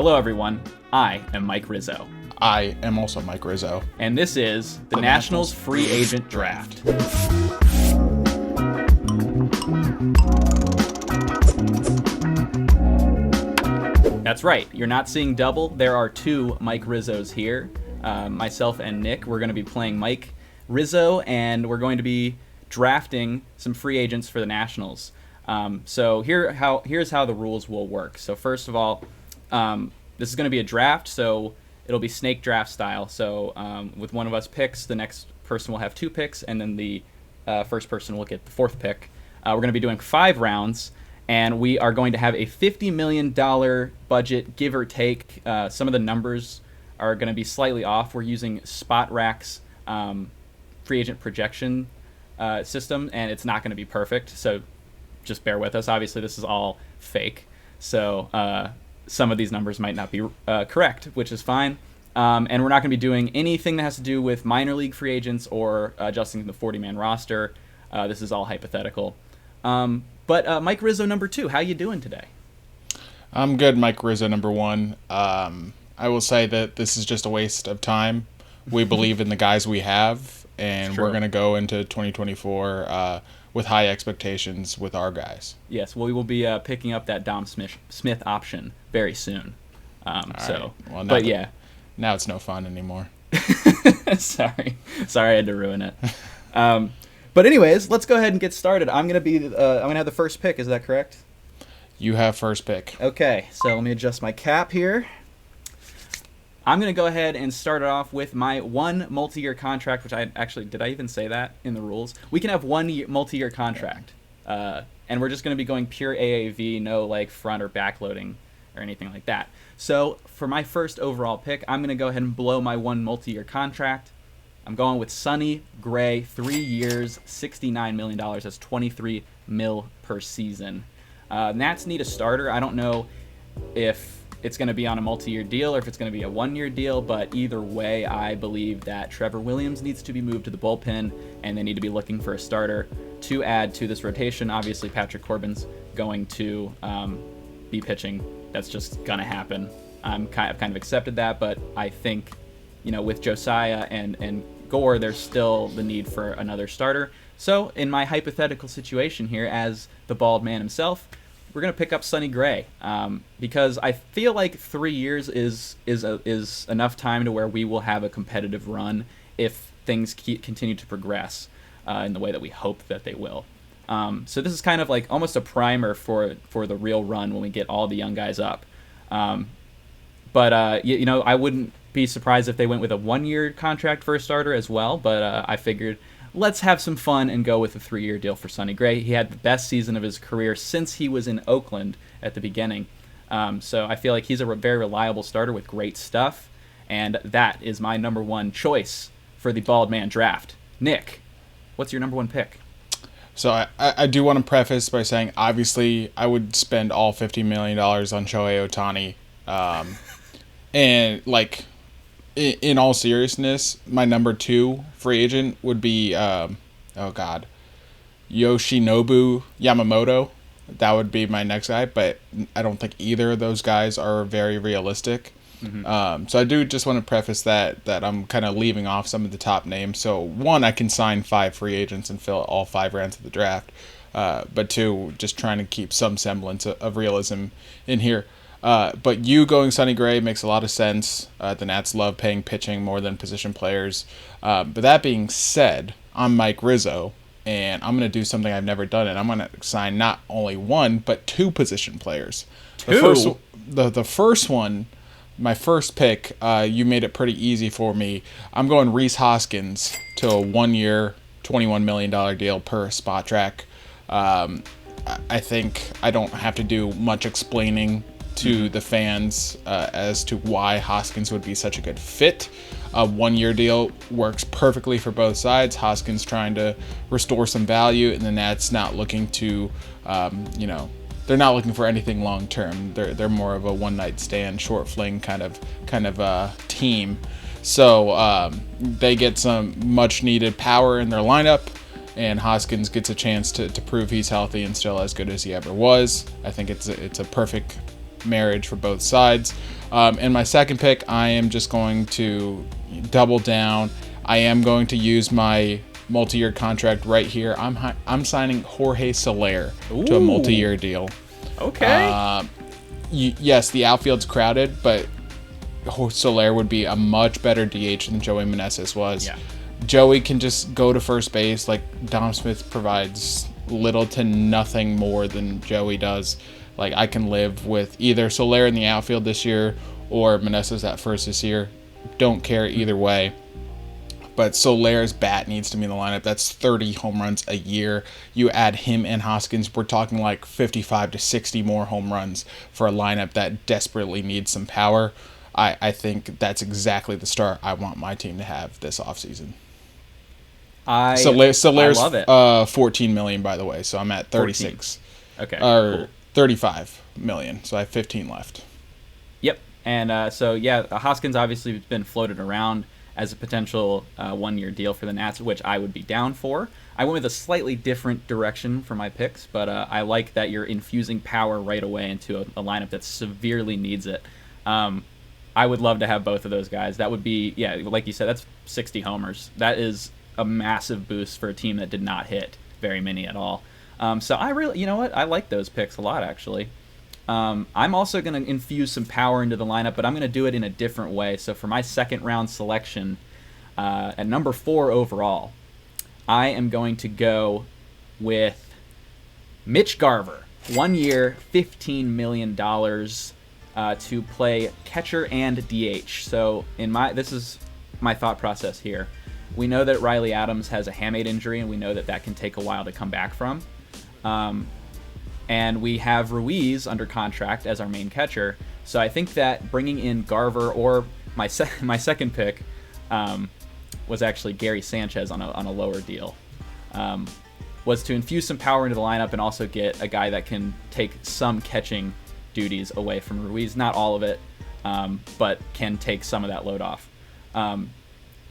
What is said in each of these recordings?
Hello, everyone. I am Mike Rizzo. I am also Mike Rizzo. And this is the Nationals Free Agent Draft. That's right. You're not seeing double. There are two Mike Rizzos here. Myself and Nick. We're going to be playing Mike Rizzo, and we're going to be drafting some free agents for the Nationals. So here's how the rules will work. So first of all, this is going to be a draft, so it'll be snake draft style. So with one of us picks, the next person will have 2 picks, and then the first person will get the 4th pick. We're going to be doing 5 rounds, and we are going to have a $50 million budget, give or take. Some of the numbers are going to be slightly off. We're using Spot Rack's free agent projection system, and it's not going to be perfect, so just bear with us. Obviously, this is all fake, so some of these numbers might not be correct, which is fine. And we're not going to be doing anything that has to do with minor league free agents or adjusting the 40-man roster. This is all hypothetical. But Mike Rizzo number 2, how you doing today? I'm good, Mike Rizzo number 1. I will say that this is just a waste of time. We believe in the guys we have, and we're going to go into 2024 with high expectations with our guys. Yes, well, we will be picking up that Dom Smith option very soon. Well, but yeah, now it's no fun anymore. Sorry, I had to ruin it. But anyways, let's go ahead and get started. I'm gonna have the first pick. Is that correct? You have first pick. Okay, so let me adjust my cap here. I'm going to go ahead and start it off with my 1 multi-year contract, which did I even say that in the rules? We can have 1 multi-year contract, and we're just going to be going pure AAV, no like front or back loading or anything like that. So for my first overall pick, I'm going to go ahead and blow my 1 multi-year contract. I'm going with Sonny Gray, 3 years, $69 million. That's $23 million per season. Nats need a starter. I don't know if it's going to be on a multi-year deal or if it's going to be a 1-year deal, but either way, I believe that Trevor Williams needs to be moved to the bullpen, and they need to be looking for a starter to add to this rotation. Obviously, Patrick Corbin's going to be pitching. That's just going to happen. I've kind of accepted that, but I think, with Josiah and Gore, there's still the need for another starter. So in my hypothetical situation here, as the bald man himself, we're going to pick up Sonny Gray because I feel like 3 years is enough time to where we will have a competitive run if things continue to progress in the way that we hope that they will. So this is kind of like almost a primer for the real run when we get all the young guys up. But I wouldn't be surprised if they went with a 1-year contract for a starter as well, but I figured let's have some fun and go with a 3-year deal for Sonny Gray. He had the best season of his career since he was in Oakland at the beginning. So I feel like he's a very reliable starter with great stuff, and that is my number 1 choice for the Bald Man draft. Nick, what's your number 1 pick? So I do want to preface by saying, obviously, I would spend all $50 million on Shohei Ohtani. And, in all seriousness, my number 2 free agent would be, Yoshinobu Yamamoto. That would be my next guy, but I don't think either of those guys are very realistic. Mm-hmm. So I do just want to preface that I'm kind of leaving off some of the top names. So 1, I can sign 5 free agents and fill all 5 rounds of the draft. But 2, just trying to keep some semblance of realism in here. But you going Sonny Gray makes a lot of sense. The Nats love paying pitching more than position players. But that being said, I'm Mike Rizzo, and I'm going to do something I've never done, and I'm going to sign not only 1, but 2 position players. 2? The first one, my first pick, you made it pretty easy for me. I'm going Rhys Hoskins to a 1-year, $21 million deal per Spot Track. I think I don't have to do much explaining to the fans as to why Hoskins would be such a good fit. A 1-year deal works perfectly for both sides. Hoskins trying to restore some value, and the Nats not looking to, they're not looking for anything long term. They're more of a one-night stand, short fling kind of team. So they get some much needed power in their lineup, and Hoskins gets a chance to prove he's healthy and still as good as he ever was. I think it's a perfect marriage for both sides. In my second pick, I am just going to double down. I am going to use my multi-year contract right here. I'm signing Jorge Soler to a multi-year deal. Okay. Yes, the outfield's crowded, but Soler would be a much better DH than Joey Meneses was. Yeah. Joey can just go to first base. Like, Dom Smith provides little to nothing more than Joey does. Like, I can live with either Soler in the outfield this year or Meneses at first this year. Don't care either way. But Soler's bat needs to be in the lineup. That's 30 home runs a year. You add him and Hoskins, we're talking like 55 to 60 more home runs for a lineup that desperately needs some power. I think that's exactly the start I want my team to have this offseason. Soler's love it. $14 million, by the way, so I'm at 36. 14. Okay. Or cool. $35 million, so I have 15 left. Yep. And Hoskins obviously has been floated around as a potential 1-year deal for the Nats, which I would be down for. I went with a slightly different direction for my picks, but I like that you're infusing power right away into a lineup that severely needs it. I would love to have both of those guys. That would be, like you said, that's 60 homers. That is a massive boost for a team that did not hit very many at all. So I really, I like those picks a lot, actually. I'm also going to infuse some power into the lineup, but I'm going to do it in a different way. So for my second round selection, at number 4 overall, I am going to go with Mitch Garver. 1 year, $15 million to play catcher and DH. So this is my thought process here. We know that Riley Adams has a hamate injury, and we know that can take a while to come back from. And we have Ruiz under contract as our main catcher. So I think that bringing in Garver, or my second pick was actually Gary Sanchez on a lower deal, was to infuse some power into the lineup and also get a guy that can take some catching duties away from Ruiz. Not all of it, but can take some of that load off.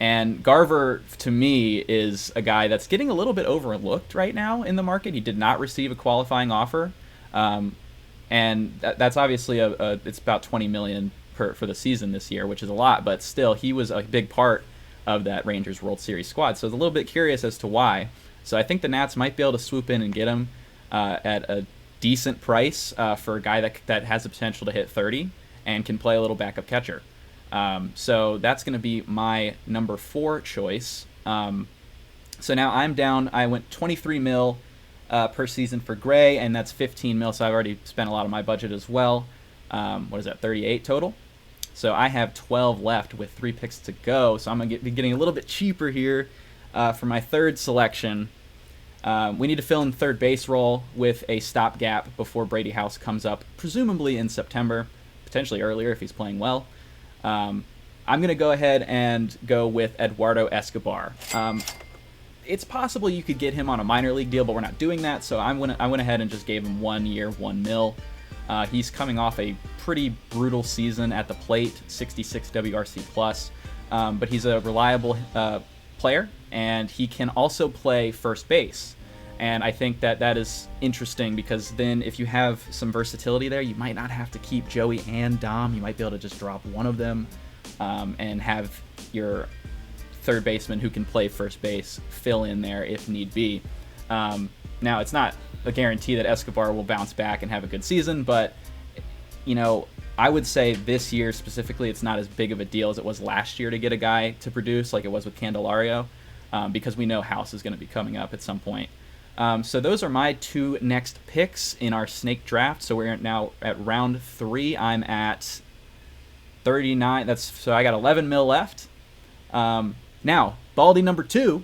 And Garver, to me, is a guy that's getting a little bit overlooked right now in the market. He did not receive a qualifying offer, and that's obviously it's about $20 million for the season this year, which is a lot. But still, he was a big part of that Rangers World Series squad. So I was a little bit curious as to why. So I think the Nats might be able to swoop in and get him at a decent price for a guy that has the potential to hit 30 and can play a little backup catcher. So that's going to be my number 4 choice. So now I'm down. I went 23 mil per season for Gray, and that's 15 mil. So I've already spent a lot of my budget as well. What is that? 38 total. So I have 12 left with 3 picks to go. So I'm going to be getting a little bit cheaper here for my third selection. We need to fill in third base role with a stopgap before Brady House comes up, presumably in September, potentially earlier if he's playing well. I'm going to go ahead and go with Eduardo Escobar. It's possible you could get him on a minor league deal, but we're not doing that, so I went ahead and just gave him 1 year, $1 million. He's coming off a pretty brutal season at the plate, 66 WRC+, but he's a reliable player, and he can also play first base. And I think that is interesting because then if you have some versatility there, you might not have to keep Joey and Dom. You might be able to just drop one of them and have your third baseman who can play first base fill in there if need be. Now, it's not a guarantee that Escobar will bounce back and have a good season, but, I would say this year specifically, it's not as big of a deal as it was last year to get a guy to produce like it was with Candelario because we know House is going to be coming up at some point. So those are my 2 next picks in our snake draft. So we're now at round 3. I'm at 39. So I got 11 mil left. Now, Baldy number 2.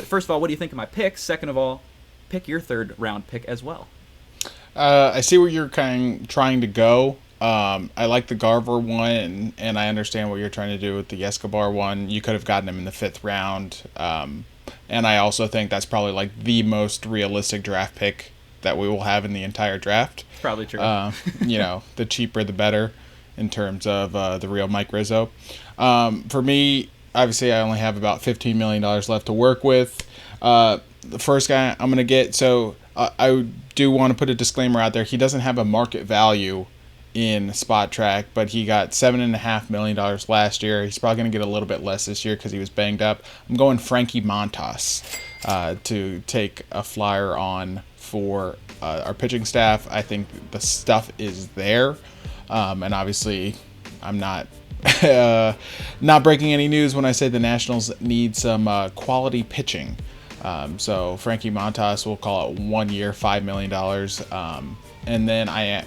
First of all, what do you think of my picks? Second of all, pick your third round pick as well. I see where you're trying to go. I like the Garver one, and I understand what you're trying to do with the Escobar one. You could have gotten him in the 5th round. And I also think that's probably like the most realistic draft pick that we will have in the entire draft. It's probably true. The cheaper the better in terms of the real Mike Rizzo. For me, obviously, I only have about $15 million left to work with. The first guy I'm going to get, so I do want to put a disclaimer out there. He doesn't have a market value in Spot Track, but he got $7.5 million last year. He's probably going to get a little bit less this year because he was banged up. I'm going Frankie Montas to take a flyer on for our pitching staff. I think the stuff is there, and obviously I'm not not breaking any news when I say the Nationals need some quality pitching. So Frankie Montas, will call it 1 year, $5 million. And then I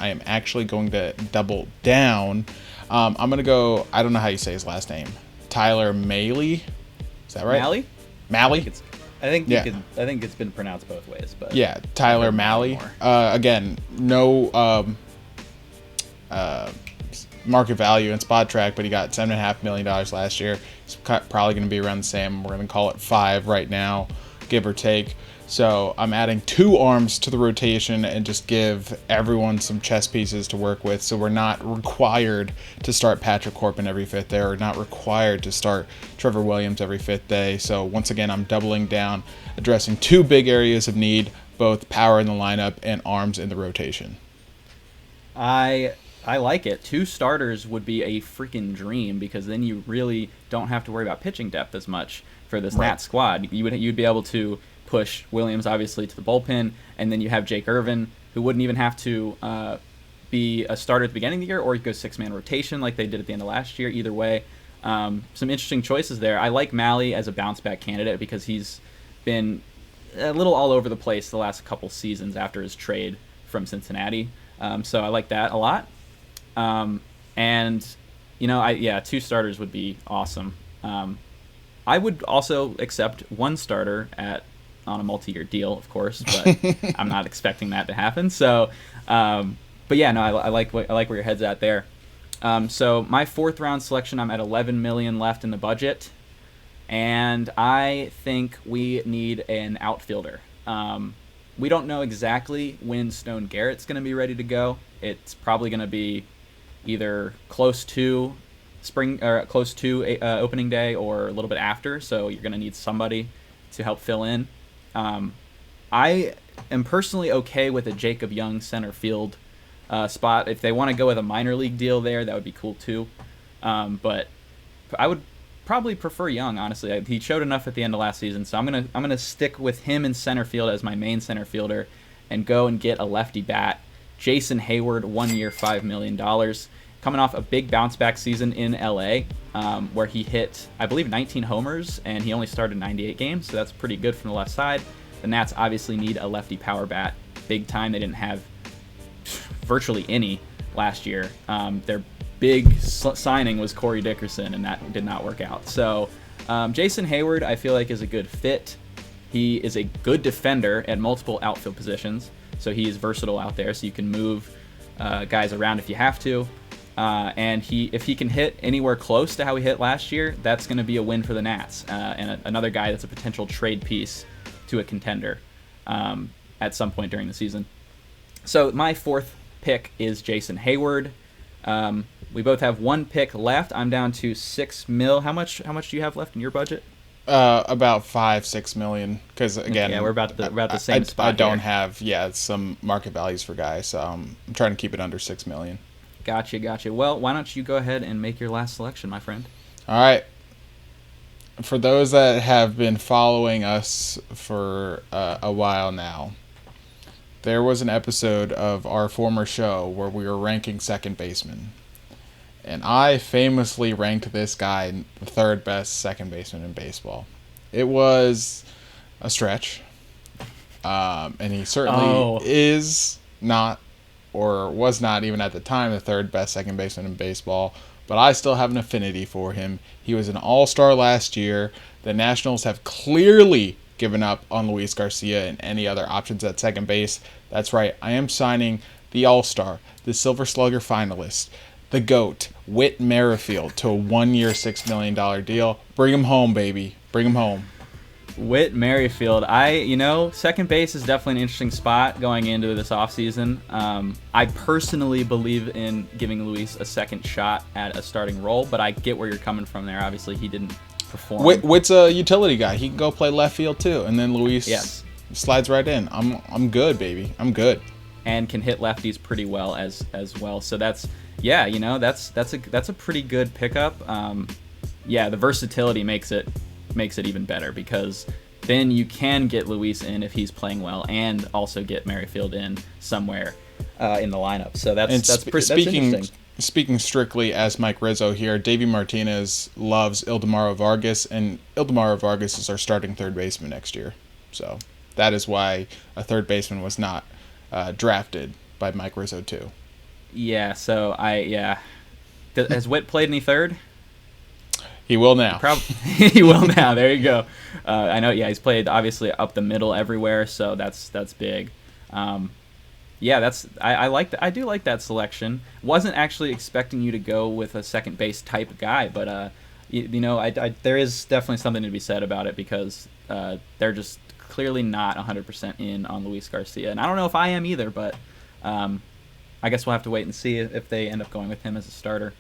am actually going to double down. I'm going to go, I don't know how you say his last name. Tyler Mahle. Is that right? Mahle? I think it's been pronounced both ways, but yeah, Tyler Mahle. Again, no market value in Spot Track, but he got $7.5 million last year. He's probably going to be around the same. We're going to call it 5 right now, give or take. So I'm adding 2 arms to the rotation and just give everyone some chess pieces to work with. So we're not required to start Patrick Corbin every 5th day, or not required to start Trevor Williams every 5th day. So once again, I'm doubling down, addressing 2 big areas of need, both power in the lineup and arms in the rotation. I like it. 2 starters would be a freaking dream, because then you really don't have to worry about pitching depth as much for this Nat squad. You'd be able to push Williams obviously to the bullpen, and then you have Jake Irvin, who wouldn't even have to be a starter at the beginning of the year, or you go 6-man rotation like they did at the end of last year. Either way, some interesting choices there. I like Mahle as a bounce back candidate because he's been a little all over the place the last couple seasons after his trade from Cincinnati. So I like that a lot. And, 2 starters would be awesome. I would also accept 1 starter on a multi-year deal, of course, but I'm not expecting that to happen. So, but yeah, no, I like where your head's at there. So my 4th round selection, I'm at $11 million left in the budget, and I think we need an outfielder. We don't know exactly when Stone Garrett's going to be ready to go. It's probably going to be either close to opening day or a little bit after. So you're going to need somebody to help fill in. I am personally okay with a Jacob Young center field spot. If they want to go with a minor league deal there, that would be cool too. But I would probably prefer Young, honestly. He showed enough at the end of last season, so I'm gonna stick with him in center field as my main center fielder and go and get a lefty bat. Jason Hayward, 1 year, $5 million. Coming off a big bounce back season in LA, where he hit, I believe, 19 homers, and he only started 98 games, so that's pretty good from the left side. The Nats obviously need a lefty power bat big time. They didn't have virtually any last year. Their big signing was Corey Dickerson, and that did not work out. So Jason Hayward, I feel like, is a good fit. He is a good defender at multiple outfield positions, so he is versatile out there, so you can move guys around if you have to. And if he can hit anywhere close to how he hit last year, that's going to be a win for the Nats, and another guy that's a potential trade piece to a contender at some point during the season. So my 4th pick is Jason Hayward. We both have 1 pick left. I'm down to $6 million. How much do you have left in your budget? About $5-6 million. Because again, yeah, we're about the same spot. I don't have some market values for guys, so I'm trying to keep it under $6 million. Gotcha. Well, why don't you go ahead and make your last selection, my friend? All right. For those that have been following us for a while now, there was an episode of our former show where we were ranking second baseman. And I famously ranked this guy the 3rd best second baseman in baseball. It was a stretch. And he certainly is not, or was not even at the time, the 3rd best second baseman in baseball. But I still have an affinity for him. He was an all-star last year. The Nationals have clearly given up on Luis Garcia and any other options at second base. That's right, I am signing the all-star, the Silver Slugger finalist, the GOAT, Whit Merrifield, to a 1 year, $6 million deal. Bring him home, baby. Bring him home. Whit Merrifield. Second base is definitely an interesting spot going into this offseason. I personally believe in giving Luis a second shot at a starting role, but I get where you're coming from there. Obviously, he didn't perform. Whit's a utility guy. He can go play left field too, and then Luis slides right in. I'm good, baby. I'm good. and can hit lefties pretty well as well. So that's a pretty good pickup. The versatility makes it even better, because then you can get Luis in if he's playing well, and also get Merrifield in somewhere in the lineup. So that's interesting. Speaking strictly as Mike Rizzo here, Davey Martinez loves Ildemaro Vargas, and Ildemaro Vargas is our starting third baseman next year. So that is why a third baseman was not drafted by Mike Rizzo too. Yeah. So has Whit played any third? He will now. He will now. There you go. I know. Yeah, he's played obviously up the middle everywhere, so that's big. I do like that selection. Wasn't actually expecting you to go with a second base type guy, but there is definitely something to be said about it, because they're just clearly not 100% in on Luis Garcia, and I don't know if I am either, but I guess we'll have to wait and see if they end up going with him as a starter.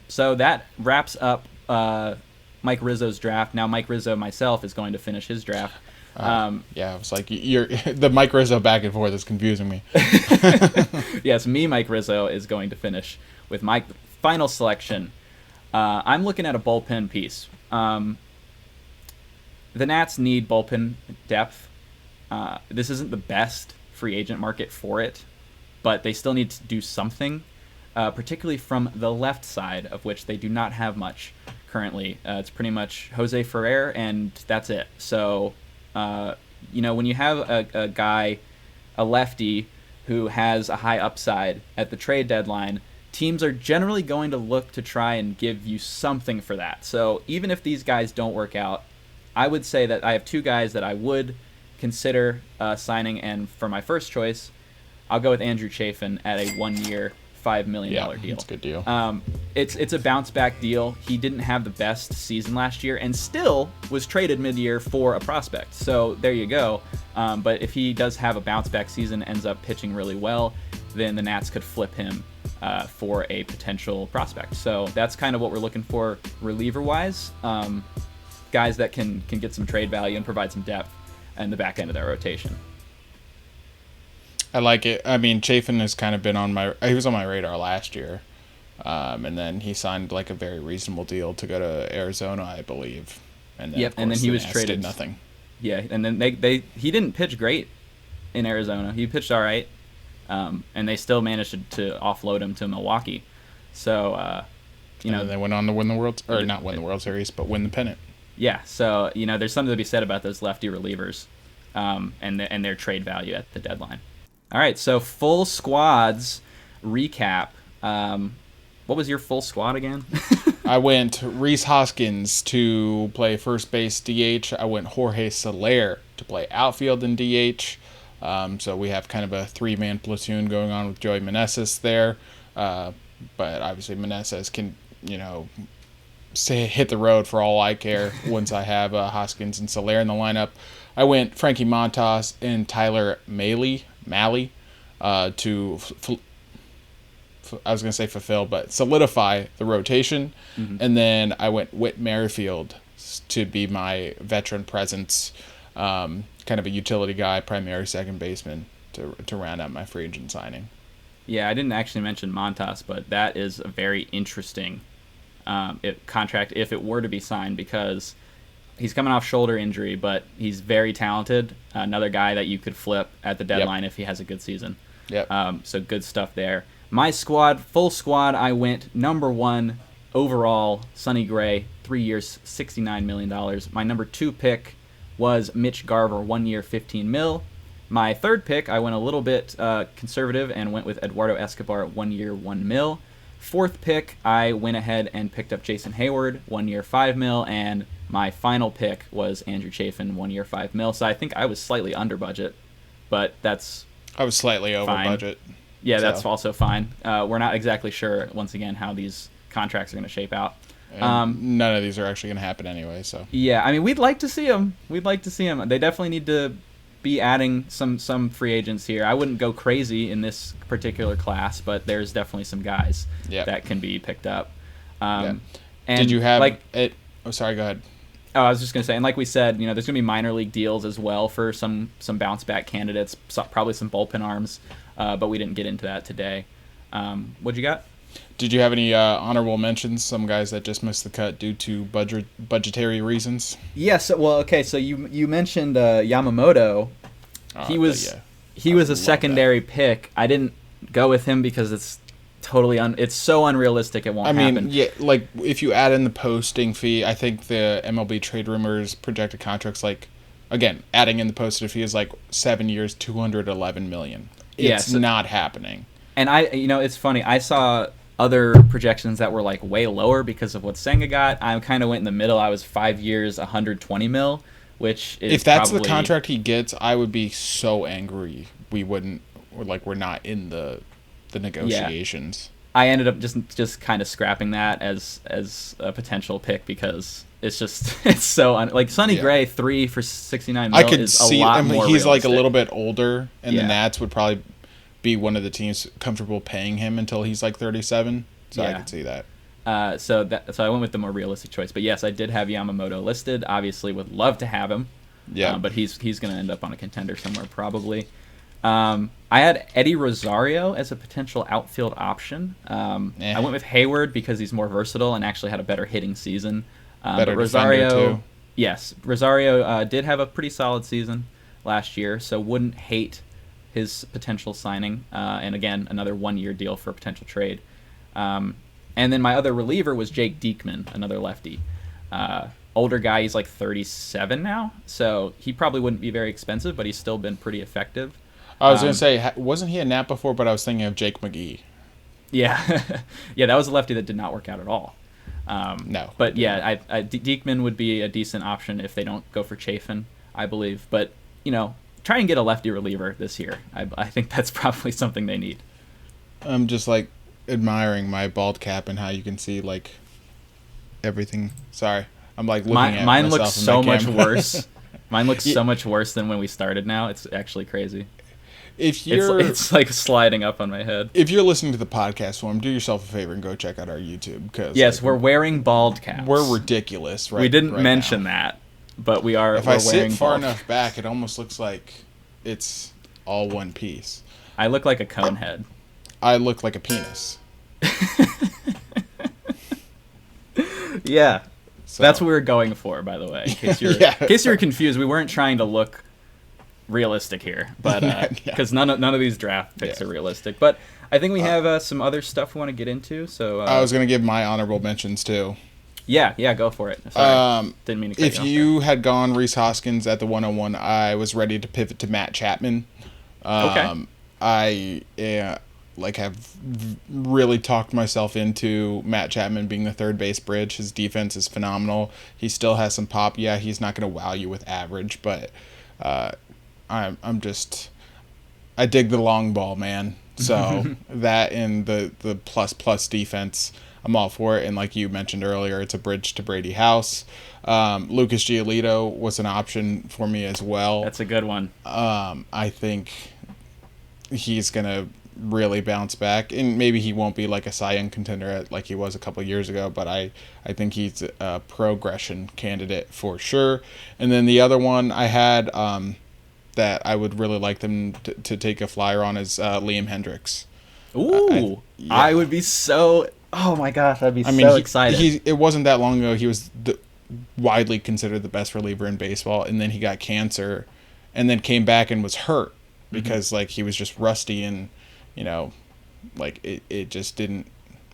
So that wraps up Mike Rizzo's draft. Now Mike Rizzo myself is going to finish his draft. I was like, the Mike Rizzo back and forth is confusing me. Yes, Mike Rizzo is going to finish with my final selection. I'm looking at a bullpen piece. The Nats need bullpen depth. This isn't the best free agent market for it, but they still need to do something. Particularly from the left side, of which they do not have much currently. It's pretty much Jose Ferrer, and that's it. So, when you have a guy, a lefty, who has a high upside at the trade deadline, teams are generally going to look to try and give you something for that. So even if these guys don't work out, I would say that I have two guys that I would consider signing, and for my first choice, I'll go with Andrew Chafin at a 1-year, $5 million deal. That's a good deal. It's a bounce back deal. He didn't have the best season last year, and still was traded mid-year for a prospect. So there you go. But if he does have a bounce back season, ends up pitching really well, then the Nats could flip him for a potential prospect. So that's kind of what we're looking for reliever wise. Guys that can get some trade value and provide some depth in the back end of their rotation. I like it. I mean, Chafin has kind of been he was on my radar last year. And then he signed like a very reasonable deal to go to Arizona, I believe. And then, and then he was traded. Did nothing. Yeah, and then he didn't pitch great in Arizona. He pitched all right. And they still managed to offload him to Milwaukee. So, and they went on to win the not win the World Series, but win the pennant. Yeah, so, there's something to be said about those lefty relievers and their trade value at the deadline. All right, so full squads recap. What was your full squad again? I went Rhys Hoskins to play first base DH. I went Jorge Soler to play outfield and DH. So we have kind of a three-man platoon going on with Joey Meneses there. But obviously Meneses can, hit the road for all I care once I have Hoskins and Soler in the lineup. I went Frankie Montas and Tyler Malley to solidify the rotation. Mm-hmm. And then I went Whit Merrifield to be my veteran presence, kind of a utility guy, primary second baseman to round out my free agent signing. Yeah, I didn't actually mention Montas, but that is a very interesting contract if it were to be signed, because he's coming off shoulder injury, but he's very talented. Another guy that you could flip at the deadline if he has a good season. Yep. So good stuff there. My squad, full squad, I went number 1 overall, Sonny Gray, 3 years, $69 million. My number 2 pick was Mitch Garver, 1 year, $15 million. My third pick, I went a little bit conservative and went with Eduardo Escobar, 1 year, $1 million. Fourth pick, I went ahead and picked up Jason Hayward, 1 year, $5 million, and my final pick was Andrew Chafin, 1 year, $5 million. So I think I was slightly under budget, but I was slightly over budget. Yeah, that's also fine. We're not exactly sure, once again, how these contracts are going to shape out. None of these are actually going to happen anyway. So yeah, I mean, we'd like to see them. They definitely need to be adding some free agents here. I wouldn't go crazy in this particular class, but there's definitely some guys that can be picked up. And did you have it? Oh, sorry. Go ahead. Oh, I was just gonna say, and like we said, there's gonna be minor league deals as well for some bounce back candidates, probably some bullpen arms, but we didn't get into that today. What'd you got? Did you have any honorable mentions? Some guys that just missed the cut due to budgetary reasons. Yes. Well, okay. So you mentioned Yamamoto. He was a secondary pick. I didn't go with him because it's totally it's so unrealistic it won't happen. Yeah, like if you add in the posting fee, I think the MLB Trade Rumors projected contracts, like, again, adding in the posted fee is like 7 years, $211 million. It's not happening. And it's funny. I saw other projections that were like way lower because of what Senga got. I kind of went in the middle. I was 5 years, $120 million, which is, if that's the contract he gets, I would be so angry. We're not in the negotiations. Yeah. I ended up just kind of scrapping that as a potential pick because it's just it's so like Sonny Gray 3 for $69 million. I could is see. A lot more he's realistic. Like a little bit older, and the Nats would probably be one of the teams comfortable paying him until he's like 37. So I could see that. So I went with the more realistic choice. But yes, I did have Yamamoto listed. Obviously, would love to have him. Yeah. But he's going to end up on a contender somewhere probably. I had Eddie Rosario as a potential outfield option. I went with Hayward because he's more versatile and actually had a better hitting season. Better but Rosario, defender too. Yes, Rosario did have a pretty solid season last year, so wouldn't hate his potential signing. And again, another 1-year deal for a potential trade. And then my other reliever was Jake Diekman, another lefty. Older guy, he's like 37 now, so he probably wouldn't be very expensive, but he's still been pretty effective. I was going to say, wasn't he a Nat before, but I was thinking of Jake McGee. Yeah. Yeah, that was a lefty that did not work out at all. No. But yeah, Diekman would be a decent option if they don't go for Chafin, I believe. But, try and get a lefty reliever this year. I think that's probably something they need. I'm just like admiring my bald cap and how you can see like everything. Sorry. I'm like looking at mine myself looks so much worse. Mine looks so much worse than when we started now. It's actually crazy. It's like sliding up on my head. If you're listening to the podcast form, do yourself a favor and go check out our YouTube. Cause yes, we're wearing bald caps. We're ridiculous, right? We didn't mention now. That, but we are. If I sit far enough back, it almost looks like it's all one piece. I look like a cone head. I look like a penis. Yeah. So. That's what we were going for, by the way. In case you're confused, we weren't trying to look realistic here, but because none of these draft picks are realistic. But I think we have some other stuff we want to get into. So I was going to give my honorable mentions too. Yeah, go for it. Sorry, didn't mean to cut if you had gone Rhys Hoskins at the 101, I was ready to pivot to Matt Chapman. Okay. I have really talked myself into Matt Chapman being the third base bridge. His defense is phenomenal. He still has some pop. Yeah, he's not going to wow you with average, but I dig the long ball, man. So that and the plus defense, I'm all for it. And like you mentioned earlier, it's a bridge to Brady House. Lucas Giolito was an option for me as well. That's a good one. I think he's gonna really bounce back, and maybe he won't be like a Cy Young contender like he was a couple of years ago, but I think he's a progression candidate for sure. And then the other one I had that I would really like them to take a flyer on is Liam Hendricks. Ooh, I would be so. Oh my gosh, I'd be so excited. It wasn't that long ago he was widely considered the best reliever in baseball, and then he got cancer, and then came back and was hurt because like he was just rusty, and like it just didn't.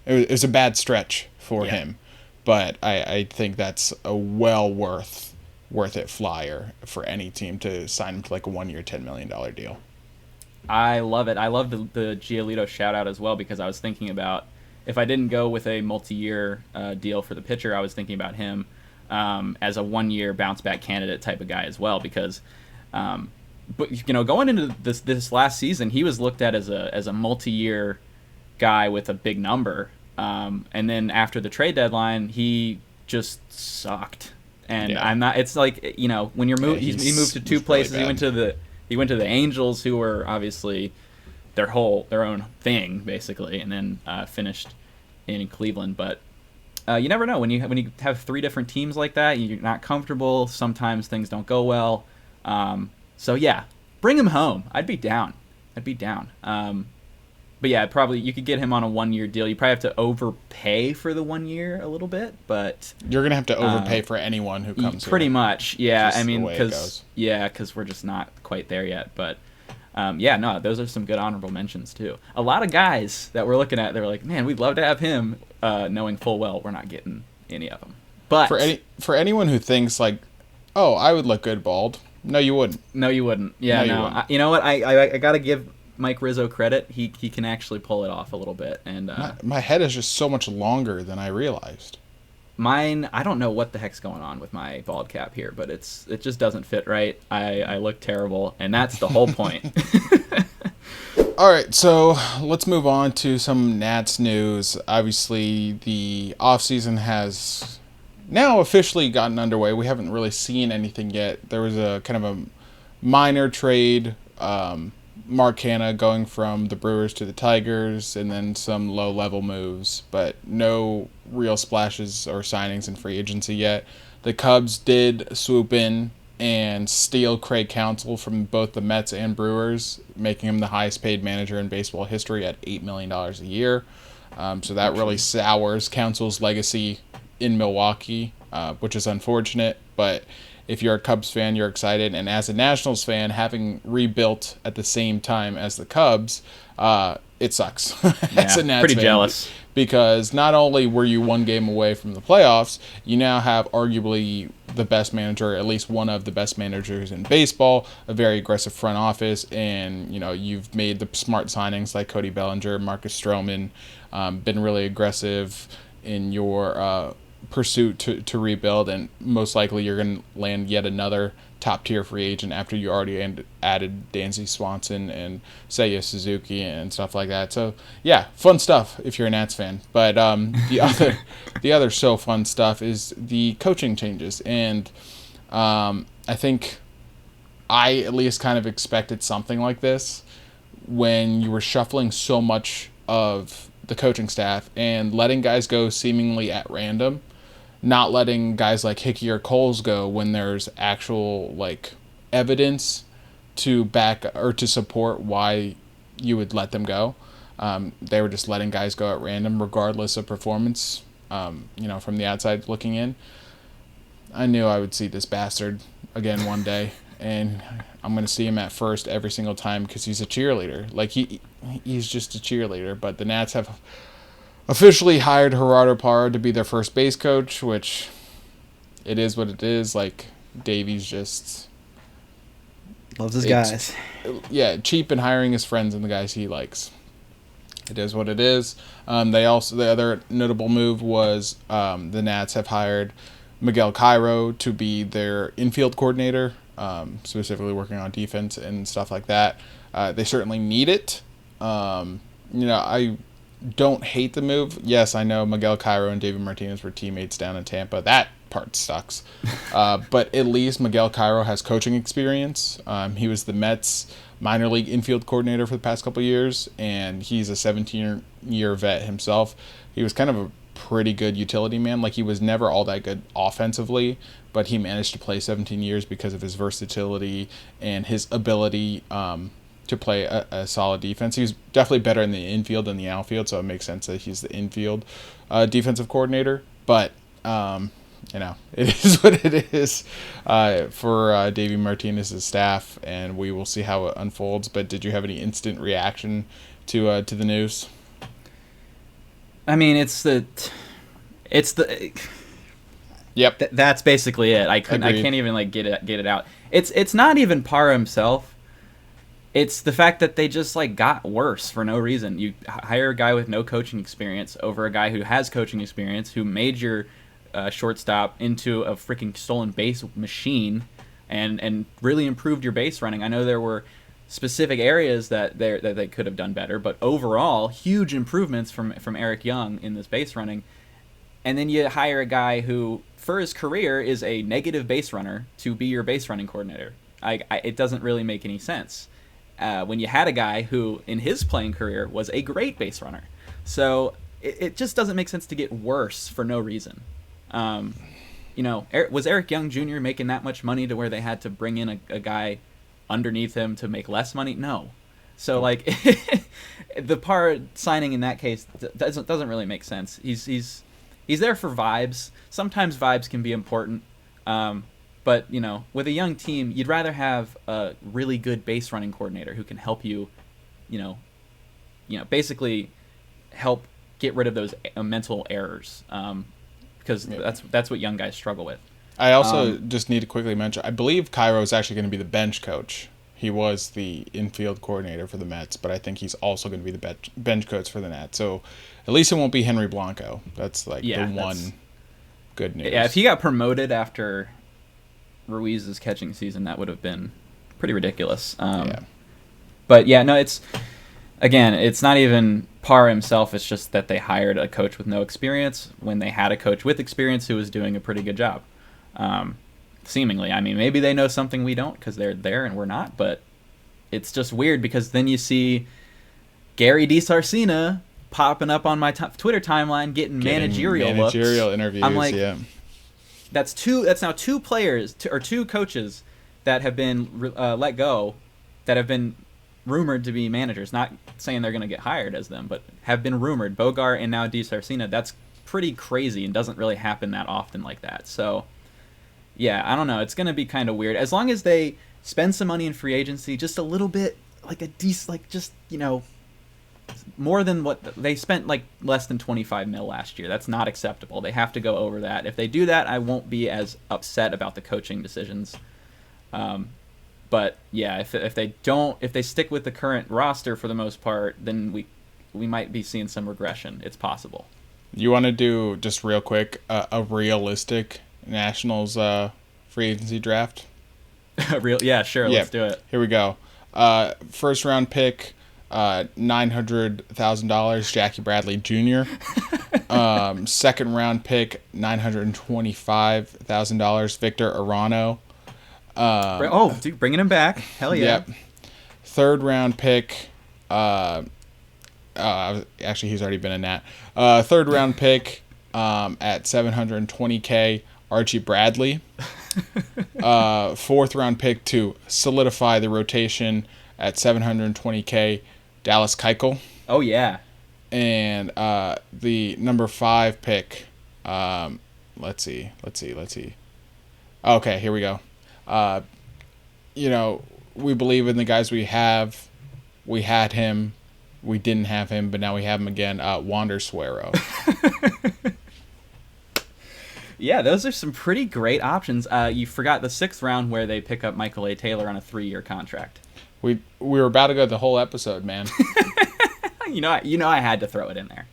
It was a bad stretch for him, but I think that's a well worth it flyer for any team to sign him to like a 1-year $10 million deal. I love it. I love the Giolito shout out as well, because I was thinking about, if I didn't go with a multi-year deal for the pitcher, I was thinking about him as a 1-year bounce back candidate type of guy as well, because but going into this last season, he was looked at as a multi-year guy with a big number, and then after the trade deadline, he just sucked. And I'm not. It's like when you're he moved to two places. Really he went to the Angels, who were obviously their own thing basically, and then finished in Cleveland. But you never know when you have 3 different teams like that. You're not comfortable. Sometimes things don't go well. So yeah, bring him home. I'd be down. But yeah, probably you could get him on a 1-year deal. You probably have to overpay for the 1 year a little bit, but you're gonna have to overpay for anyone who comes. Pretty here. much, yeah. Just I mean, because we're just not quite there yet. But yeah, no, those are some good honorable mentions too. A lot of guys that we're looking at, they're like, man, we'd love to have him, knowing full well we're not getting any of them. But for anyone who thinks like, oh, I would look good bald. No, you wouldn't. Yeah, no. You wouldn't. You know what? I gotta give Mike Rizzo credit. He can actually pull it off a little bit. And my head is just so much longer than I realized. Mine, I don't know what the heck's going on with my bald cap here, but it just doesn't fit right. I look terrible, and that's the whole point. All right, so let's move on to some Nats news. Obviously, the offseason has now officially gotten underway. We haven't really seen anything yet. There was a kind of a minor trade, Mark Hanna going from the Brewers to the Tigers, and then some low-level moves, but no real splashes or signings in free agency yet. The Cubs did swoop in and steal Craig Counsell from both the Mets and Brewers, making him the highest-paid manager in baseball history at $8 million a year. So that really sours Counsell's legacy in Milwaukee, which is unfortunate, but if you're a Cubs fan, you're excited. And as a Nationals fan, having rebuilt at the same time as the Cubs, it sucks. As a Nats pretty fan, jealous. Because not only were you 1 game away from the playoffs, you now have arguably the best manager, at least one of the best managers in baseball, a very aggressive front office, and you've made the smart signings like Cody Bellinger, Marcus Stroman, been really aggressive in your pursuit to rebuild, and most likely you're going to land yet another top-tier free agent after you already added Dansby Swanson and Seiya Suzuki and stuff like that. So, yeah, fun stuff if you're a Nats fan. But the other so fun stuff is the coaching changes, and I think I at least kind of expected something like this when you were shuffling so much of the coaching staff and letting guys go seemingly at random, not letting guys like Hickey or Coles go when there's actual evidence to back or to support why you would let them go. They were just letting guys go at random regardless of performance, from the outside looking in. I knew I would see this bastard again one day, and I'm going to see him at first every single time because he's a cheerleader. He's just a cheerleader, but the Nats have officially hired Gerardo Parra to be their first base coach, which it is what it is. Davies just loves his guys. Yeah, cheap and hiring his friends and the guys he likes. It is what it is. The other notable move was the Nats have hired Miguel Cairo to be their infield coordinator, specifically working on defense and stuff like that. They certainly need it. I don't hate the move. Yes, I know Miguel Cairo and David Martinez were teammates down in Tampa. That part sucks. But at least Miguel Cairo has coaching experience. He was the Mets minor league infield coordinator for the past couple of years, and he's a 17-year vet himself. He was kind of a pretty good utility man. He was never all that good offensively, but he managed to play 17 years because of his versatility and his ability to play a solid defense. He was definitely better in the infield than the outfield, so it makes sense that he's the infield defensive coordinator. But, it is what it is for Davey Martinez's staff, and we will see how it unfolds. But did you have any instant reaction to the news? I mean, it's the. Yep. That's basically it. I can't even get it out. It's not even Parra himself. It's the fact that they just got worse for no reason. You hire a guy with no coaching experience over a guy who has coaching experience, who made your shortstop into a freaking stolen base machine, and really improved your base running. I know there were specific areas that they could have done better, but overall, huge improvements from Eric Young in this base running. And then you hire a guy who, for his career, is a negative base runner to be your base running coordinator. It doesn't really make any sense. When you had a guy who, in his playing career, was a great base runner. So it just doesn't make sense to get worse for no reason. Was Eric Young Jr. making that much money to where they had to bring in a guy underneath him to make less money? No. So like the Parr signing in that case doesn't really make sense. He's there for vibes. Sometimes vibes can be important. But with a young team, you'd rather have a really good base running coordinator who can help you, basically help get rid of those mental errors. Because that's what young guys struggle with. I also just need to quickly mention, I believe Cairo is actually going to be the bench coach. He was the infield coordinator for the Mets, but I think he's also going to be the bench coach for the Nats. So at least it won't be Henry Blanco. That's the one good news. Yeah, if he got promoted after Ruiz's catching season, that would have been pretty ridiculous. But yeah, no, it's not even Parr himself. It's just that they hired a coach with no experience when they had a coach with experience who was doing a pretty good job. Seemingly. I mean, maybe they know something we don't because they're there and we're not, but it's just weird because then you see Gary DiSarcina popping up on my Twitter timeline getting managerial looks. Interviews. I'm like, that's now two players or two coaches that have been let go that have been rumored to be managers. Not saying they're going to get hired as them, but have been rumored. Bogart and now DiSarcina. That's pretty crazy and doesn't really happen that often like that. So, yeah, I don't know. It's going to be kind of weird. As long as they spend some money in free agency, just a little bit, more than what they spent, like less than $25 million last year. That's not acceptable. They have to go over that. If they do that, I won't be as upset about the coaching decisions. But yeah, if they stick with the current roster for the most part, then we might be seeing some regression. It's possible. You want to do, just real quick, a realistic Nationals free agency draft? Yeah, sure. Yeah. Let's do it. Here we go. First round pick, $900,000, Jackie Bradley Jr. Second round pick, $925,000, Victor Arano. Dude, bringing him back. Hell yeah. Yep. Third round pick, actually he's already been in that. Third round pick at $720K, Archie Bradley. Fourth round pick to solidify the rotation at $720K, Dallas Keuchel. Oh yeah. And the number 5 pick, let's see. Okay, here we go. We believe in the guys we have. We had him. We didn't have him, but now we have him again. Wander Suero. Yeah, those are some pretty great options. You forgot the 6th round where they pick up Michael A. Taylor on a 3-year contract. We were about to go the whole episode, man. I had to throw it in there.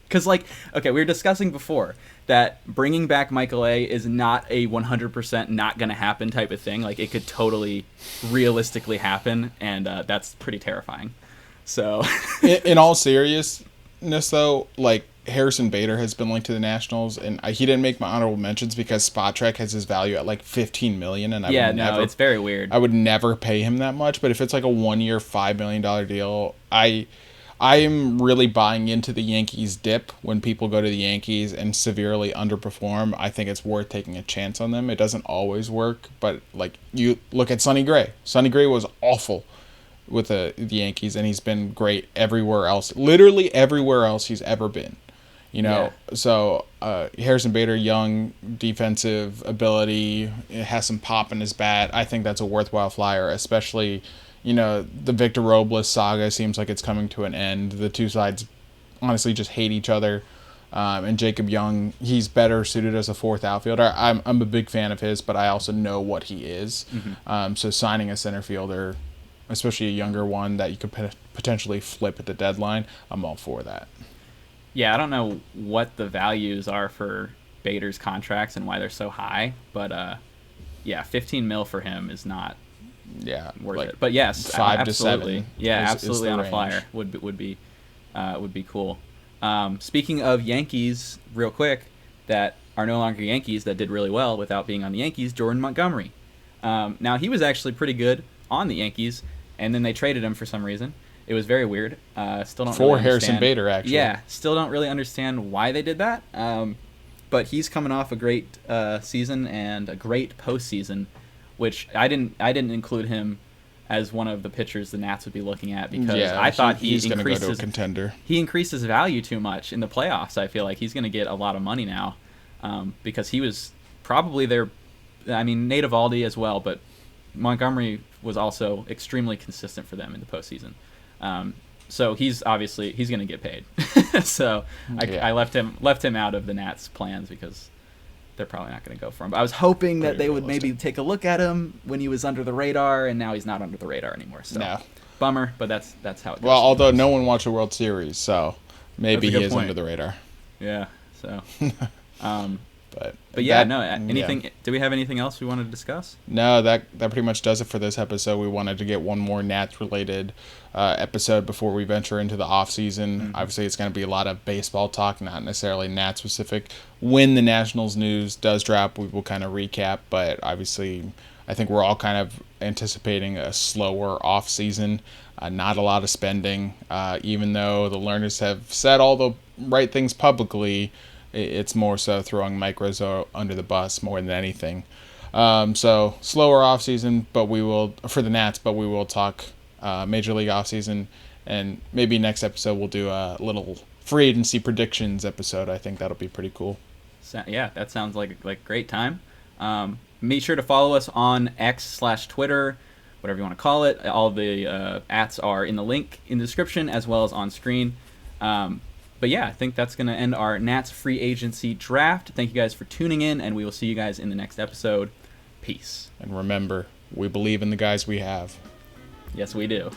Because, we were discussing before that bringing back Michael A. is not a 100% not going to happen type of thing. Like, it could totally realistically happen, and that's pretty terrifying. So, in all seriousness, though, Harrison Bader has been linked to the Nationals, and he didn't make my honorable mentions because Spot Trek has his value at $15 million, and it's very weird. I would never pay him that much. But if it's a 1-year, $5 million deal, I am really buying into the Yankees dip when people go to the Yankees and severely underperform. I think it's worth taking a chance on them. It doesn't always work, but you look at Sonny Gray. Sonny Gray was awful with the Yankees, and he's been great everywhere else. Literally everywhere else he's ever been. So Harrison Bader, young, defensive ability, has some pop in his bat. I think that's a worthwhile flyer, especially, the Victor Robles saga seems like it's coming to an end. The two sides honestly just hate each other. And Jacob Young, he's better suited as a 4th outfielder. I'm a big fan of his, but I also know what he is. Mm-hmm. So signing a center fielder, especially a younger one that you could potentially flip at the deadline, I'm all for that. Yeah, I don't know what the values are for Bader's contracts and why they're so high, but $15 million for him is not worth it. But yes, 5 absolutely. to 7. Yeah, is absolutely on a flyer would be cool. Speaking of Yankees, real quick, that are no longer Yankees that did really well without being on the Yankees, Jordan Montgomery. Now he was actually pretty good on the Yankees, and then they traded him for some reason. It was very weird. Still don't For really Harrison understand. Bader, actually. Yeah, still don't really understand why they did that. But he's coming off a great season and a great postseason, which I didn't include him as one of the pitchers the Nats would be looking at because I thought he's going to go to a contender. He increased his value too much in the playoffs. I feel like he's going to get a lot of money now because he was probably their. I mean, Nate Baldy as well, but Montgomery was also extremely consistent for them in the postseason. So he's going to get paid. So I left him out of the Nats' plans because they're probably not going to go for him. But I was hoping that they would maybe take a look at him when he was under the radar, and now he's not under the radar anymore. So no. Bummer, but that's how it goes. Well, although no one watched the World Series, so maybe he is point. under the radar. Yeah. So. But yeah, no. Anything? Yeah. Do we have anything else we wanted to discuss? No, that pretty much does it for this episode. We wanted to get one more Nats-related episode before we venture into the off season. Mm-hmm. Obviously, it's going to be a lot of baseball talk, not necessarily Nats specific. When the Nationals news does drop, we will kind of recap. But obviously, I think we're all kind of anticipating a slower off season. Not a lot of spending, even though the Learners have said all the right things publicly. It's more so throwing Mike Rizzo under the bus more than anything. So slower offseason, but we will for the Nats, but we will talk Major League offseason, and maybe next episode we'll do a little free agency predictions episode. I think that'll be pretty cool. So, yeah, that sounds like a great time. Make sure to follow us on X/Twitter, whatever you want to call it. All the ats are in the link in the description as well as on screen. But yeah, I think that's going to end our Nats free agency draft. Thank you guys for tuning in, and we will see you guys in the next episode. Peace. And remember, we believe in the guys we have. Yes, we do.